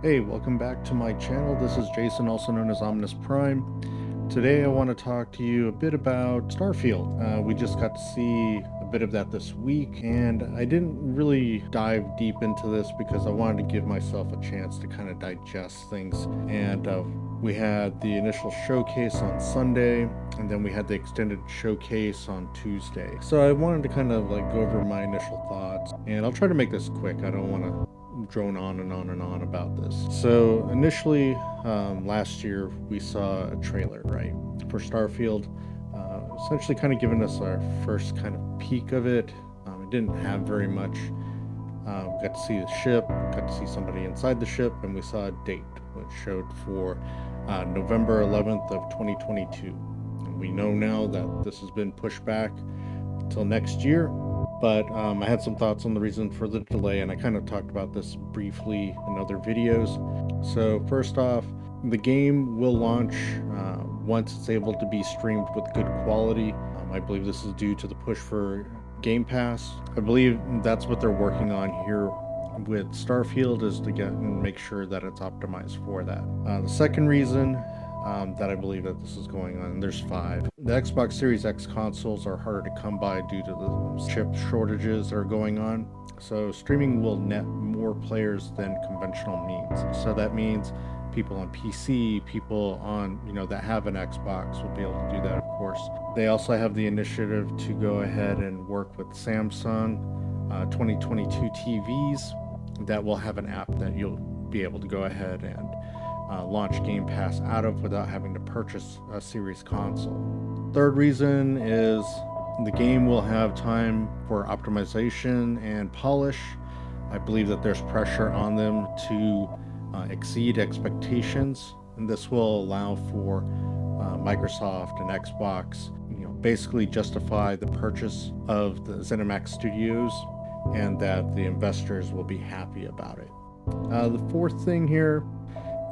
Hey, welcome back to my channel. This is Jason, also known as Omnis Prime. Today I want to talk to you a bit about Starfield. We just got to see a bit of that this week, and I didn't really dive deep into this because I wanted to give myself a chance to kind of digest things. And we had the initial showcase on Sunday, and then we had the extended showcase on Tuesday. So I wanted to kind of like go over my initial thoughts, and I'll try to make this quick. I don't want to drone on and on and on about this. So initially, last year we saw a trailer, right, for Starfield, essentially kind of giving us our first kind of peek of it. It didn't have very much. We got to see the ship, got to see somebody inside the ship, and we saw a date, which showed for November 11th of 2022. And we know now that this has been pushed back till next year. But I had some thoughts on the reason for the delay, and I kind of talked about this briefly in other videos. So first off, the game will launch once it's able to be streamed with good quality. I believe this is due to the push for Game Pass. I believe that's what they're working on here with Starfield, is to get and make sure that it's optimized for that. The second reason that I believe that this is going on, and there's 5. The Xbox Series X consoles are harder to come by due to the chip shortages that are going on. So streaming will net more players than conventional means. So that means people on PC, people on, that have an Xbox will be able to do that, of course. They also have the initiative to go ahead and work with Samsung 2022 TVs that will have an app that you'll be able to go ahead and launch Game Pass out of without having to purchase a Series console. Third reason is the game will have time for optimization and polish. I believe that there's pressure on them to exceed expectations, and this will allow for Microsoft and Xbox, basically justify the purchase of the ZeniMax Studios, and that the investors will be happy about it. The fourth thing here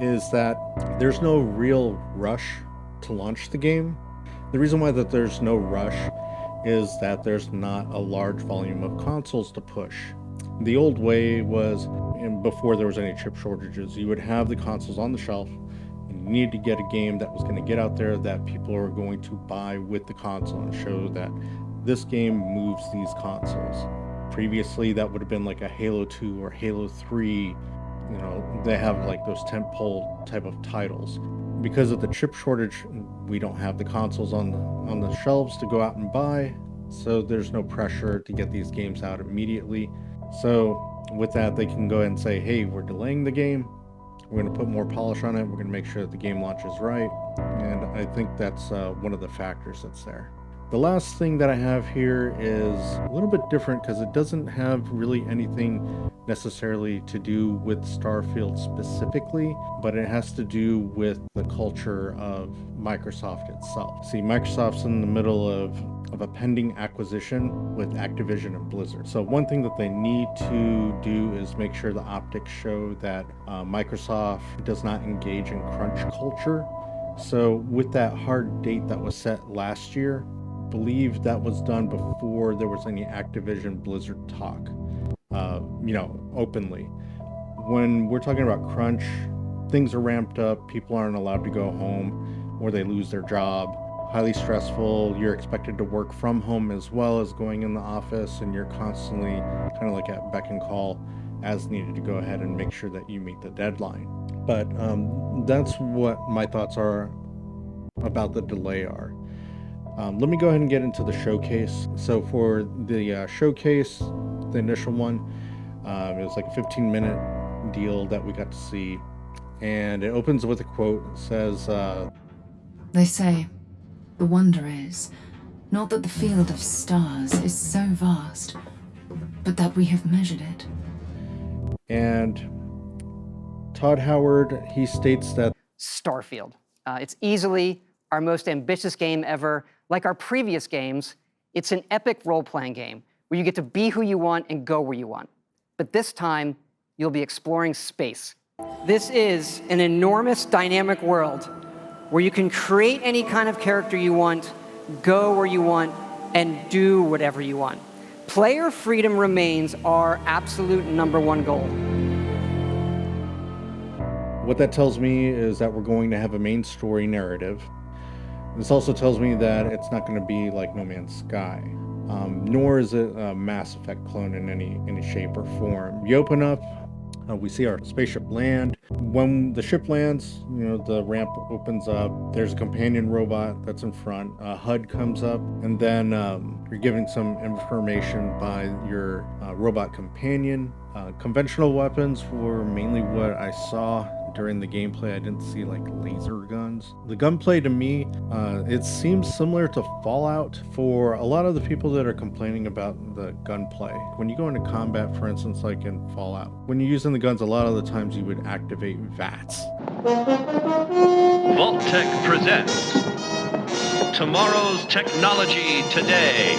is that there's no real rush to launch the game. The reason why that there's no rush is that there's not a large volume of consoles to push. The old way was, before there was any chip shortages, you would have the consoles on the shelf, and you needed to get a game that was going to get out there that people are going to buy with the console and show that this game moves these consoles. Previously, that would have been like a Halo 2 or Halo 3. They have like those tentpole type of titles. Because of the chip shortage, we don't have the consoles on the shelves to go out and buy, so there's no pressure to get these games out immediately. So with that, they can go ahead and say, hey, we're delaying the game, we're going to put more polish on it, we're going to make sure that the game launches right, and I think that's one of the factors that's there. The last thing that I have here is a little bit different because it doesn't have really anything necessarily to do with Starfield specifically, but it has to do with the culture of Microsoft itself. See, Microsoft's in the middle of a pending acquisition with Activision and Blizzard. So one thing that they need to do is make sure the optics show that Microsoft does not engage in crunch culture. So with that hard date that was set last year, believe that was done before there was any Activision Blizzard talk, openly. When we're talking about crunch, things are ramped up, people aren't allowed to go home or they lose their job. Highly stressful, you're expected to work from home as well as going in the office, and you're constantly kind of like at beck and call as needed to go ahead and make sure that you meet the deadline. But that's what my thoughts are about the delay are. Let me go ahead and get into the showcase. So for the showcase, the initial one, it was like a 15-minute deal that we got to see. And it opens with a quote. It says, They say, the wonder is, not that the field of stars is so vast, but that we have measured it. And Todd Howard, he states that Starfield. It's easily our most ambitious game ever. Like our previous games, it's an epic role-playing game where you get to be who you want and go where you want. But this time, you'll be exploring space. This is an enormous dynamic world where you can create any kind of character you want, go where you want, and do whatever you want. Player freedom remains our absolute #1 goal. What that tells me is that we're going to have a main story narrative. This also tells me that it's not going to be like No Man's Sky, nor is it a Mass Effect clone in any shape or form. You open up, we see our spaceship land. When the ship lands, the ramp opens up. There's a companion robot that's in front. A HUD comes up, and then you're given some information by your robot companion. Conventional weapons were mainly what I saw during the gameplay. I didn't see like laser guns. The gunplay to me, it seems similar to Fallout for a lot of the people that are complaining about the gunplay. When you go into combat, for instance, like in Fallout, when you're using the guns, a lot of the times you would activate VATS. Vault-Tec presents Tomorrow's Technology Today.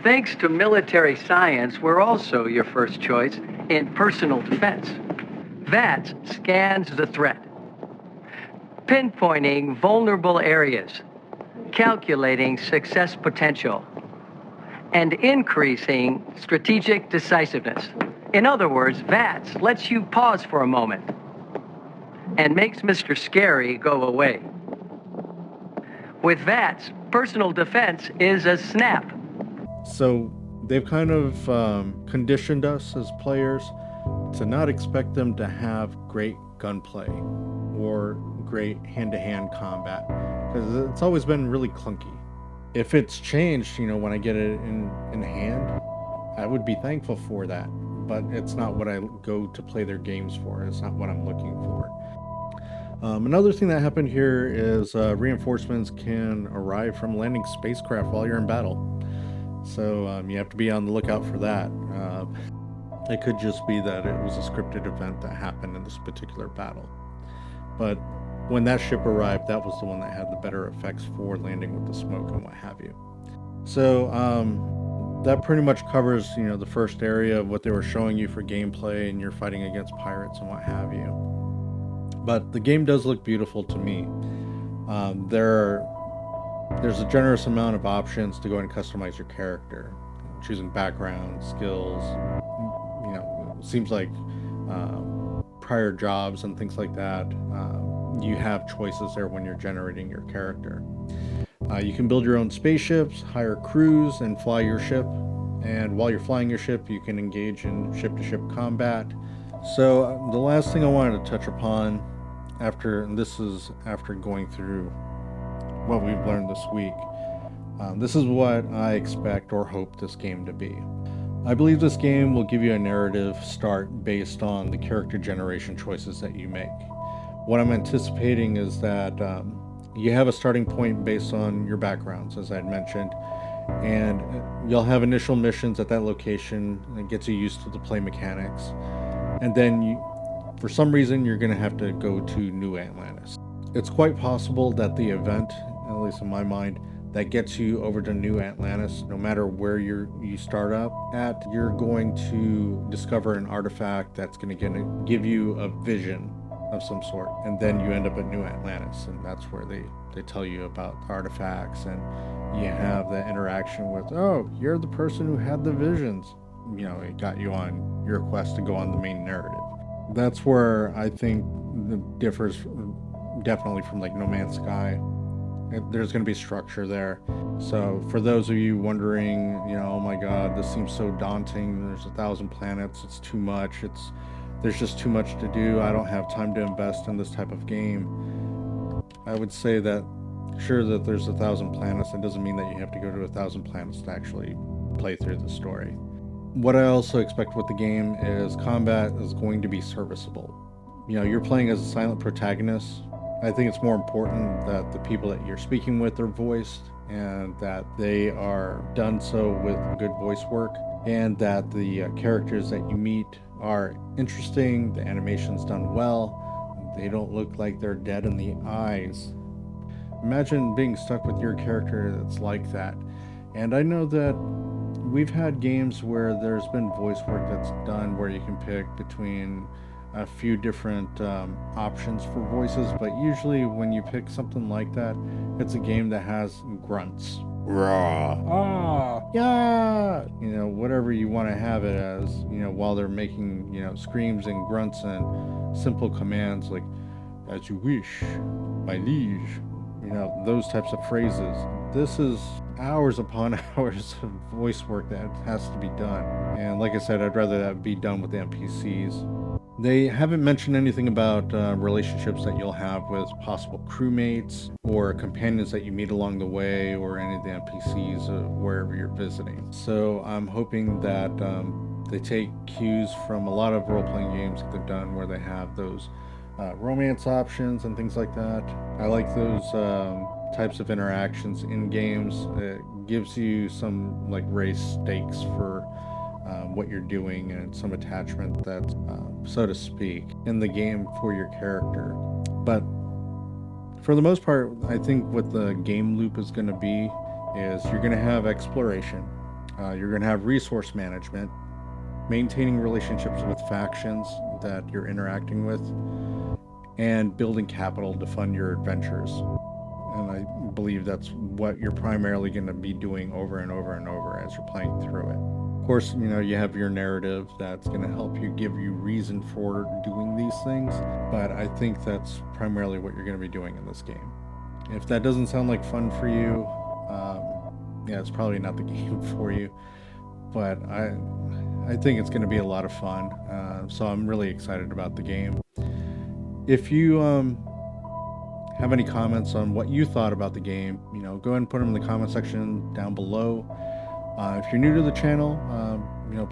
Thanks to military science, we're also your first choice in personal defense. VATS scans the threat, pinpointing vulnerable areas, calculating success potential, and increasing strategic decisiveness. In other words, VATS lets you pause for a moment and makes Mr. Scary go away. With VATS, personal defense is a snap. So they've kind of conditioned us as players to not expect them to have great gunplay or great hand-to-hand combat, because it's always been really clunky. If it's changed, when I get it in hand, I would be thankful for that, but it's not what I go to play their games for. It's not what I'm looking for. Another thing that happened here is reinforcements can arrive from landing spacecraft while you're in battle. So you have to be on the lookout for that. It could just be that it was a scripted event that happened in this particular battle. But when that ship arrived, that was the one that had the better effects for landing with the smoke and what have you. So that pretty much covers, the first area of what they were showing you for gameplay, and you're fighting against pirates and what have you. But the game does look beautiful to me. There's a generous amount of options to go and customize your character, choosing background, skills. It seems like prior jobs and things like that. You have choices there when you're generating your character. You can build your own spaceships, hire crews, and fly your ship. And while you're flying your ship, you can engage in ship-to-ship combat. So the last thing I wanted to touch upon after going through what we've learned this week, this is what I expect or hope this game to be. I believe this game will give you a narrative start based on the character generation choices that you make. What I'm anticipating is that you have a starting point based on your backgrounds, as I had mentioned, and you'll have initial missions at that location that gets you used to the play mechanics. And then for some reason, you're going to have to go to New Atlantis. It's quite possible that the event, at least in my mind, that gets you over to New Atlantis, no matter where you start up at, you're going to discover an artifact that's going to give you a vision of some sort, and then you end up at New Atlantis, and that's where they tell you about the artifacts, and you have the interaction with, oh, you're the person who had the visions. It got you on your quest to go on the main narrative. That's where I think it differs definitely from like No Man's Sky. There's going to be structure there. So for those of you wondering, oh my god, this seems so daunting, there's 1,000 planets, it's too much, there's just too much to do, I don't have time to invest in this type of game. I would say that sure, that there's 1,000 planets, that doesn't mean that you have to go to 1,000 planets to actually play through the story. What I also expect with the game is combat is going to be serviceable. You're playing as a silent protagonist. I think it's more important that the people that you're speaking with are voiced, and that they are done so with good voice work, and that the characters that you meet are interesting, the animation's done well, they don't look like they're dead in the eyes. Imagine being stuck with your character that's like that. And I know that we've had games where there's been voice work that's done where you can pick between a few different options for voices, but usually when you pick something like that, it's a game that has grunts. raw, yeah, whatever you want to have it as, while they're making, screams and grunts and simple commands like, as you wish, my liege, those types of phrases. This is hours upon hours of voice work that has to be done. And like I said, I'd rather that be done with the NPCs. They haven't mentioned anything about relationships that you'll have with possible crewmates or companions that you meet along the way, or any of the NPCs wherever you're visiting. So I'm hoping that they take cues from a lot of role-playing games that they've done where they have those romance options and things like that. I like those types of interactions in games. It gives you some like race stakes for what you're doing, and some attachment that's, so to speak, in the game for your character. But for the most part, I think what the game loop is going to be is you're going to have exploration, you're going to have resource management, maintaining relationships with factions that you're interacting with, and building capital to fund your adventures. And I believe that's what you're primarily going to be doing over and over and over as you're playing through it. Of course, you have your narrative that's going to help you, give you reason for doing these things, but I think that's primarily what you're going to be doing in this game. If that doesn't sound like fun for you, yeah, it's probably not the game for you, but I think it's going to be a lot of fun, so I'm really excited about the game. If you have any comments on what you thought about the game, go ahead and put them in the comment section down below. If you're new to the channel,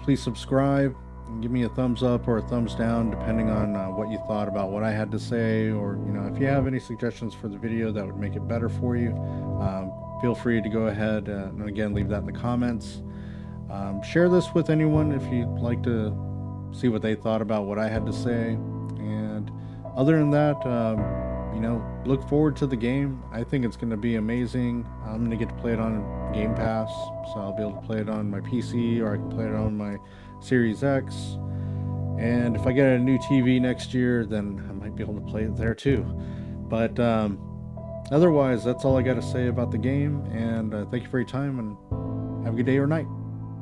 please subscribe and give me a thumbs up or a thumbs down, depending on what you thought about what I had to say, or if you have any suggestions for the video that would make it better for you, feel free to go ahead and again leave that in the comments. Share this with anyone if you'd like to see what they thought about what I had to say. And other than that, look forward to the game. I think it's going to be amazing. I'm going to get to play it on Game Pass, so I'll be able to play it on my PC, or I can play it on my Series X. And if I get a new TV next year, then I might be able to play it there too. But otherwise, that's all I got to say about the game. And thank you for your time, and have a good day or night.